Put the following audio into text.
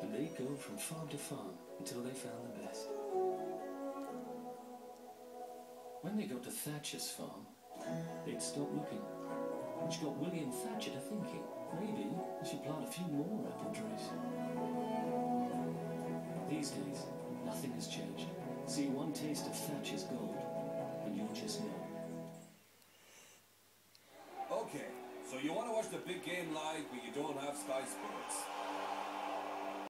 and they'd go from farm to farm until they found the best. When they got to Thatcher's farm, they'd stop looking, which got William Thatcher to thinking, maybe they should plant a few more apple trees. These days, nothing has changed. See one taste of Thatcher's gold, and you'll just know. Okay, so you want to watch the big game live, but you don't have Sky Sports.